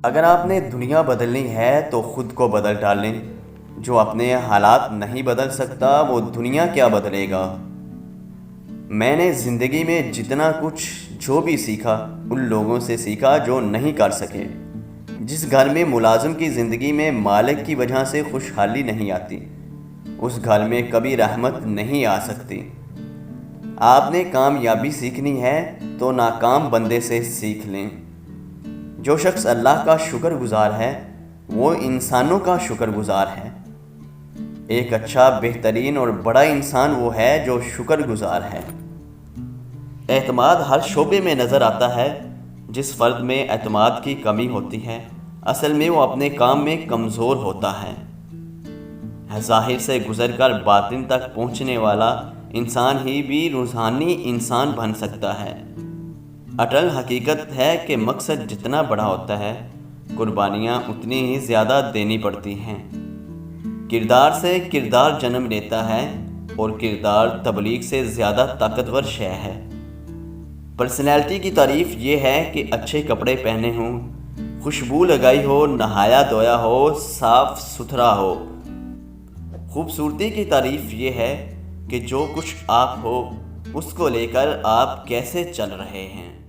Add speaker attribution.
Speaker 1: اگر آپ نے دنیا بدلنی ہے تو خود کو بدل ڈالیں۔ جو اپنے حالات نہیں بدل سکتا وہ دنیا کیا بدلے گا۔ میں نے زندگی میں جتنا کچھ جو بھی سیکھا ان لوگوں سے سیکھا جو نہیں کر سکے۔ جس گھر میں ملازم کی زندگی میں مالک کی وجہ سے خوشحالی نہیں آتی، اس گھر میں کبھی رحمت نہیں آ سکتی۔ آپ نے کامیابی سیکھنی ہے تو ناکام بندے سے سیکھ لیں۔ جو شخص اللہ کا شکر گزار ہے وہ انسانوں کا شکر گزار ہے۔ ایک اچھا، بہترین اور بڑا انسان وہ ہے جو شکر گزار ہے۔ اعتماد ہر شعبے میں نظر آتا ہے۔ جس فرد میں اعتماد کی کمی ہوتی ہے اصل میں وہ اپنے کام میں کمزور ہوتا ہے۔ ظاہر سے گزر کر باطن تک پہنچنے والا انسان ہی بھی روحانی انسان بن سکتا ہے۔ اٹل حقیقت ہے کہ مقصد جتنا بڑا ہوتا ہے قربانیاں اتنی ہی زیادہ دینی پڑتی ہیں۔ کردار سے کردار جنم لیتا ہے اور کردار تبلیغ سے زیادہ طاقتور شے ہے۔ پرسنالٹی کی تعریف یہ ہے کہ اچھے کپڑے پہنے ہوں، خوشبو لگائی ہو، نہایا دھویا ہو، صاف ستھرا ہو۔ خوبصورتی کی تعریف یہ ہے کہ جو کچھ آپ ہو اس کو لے کر آپ کیسے چل رہے ہیں۔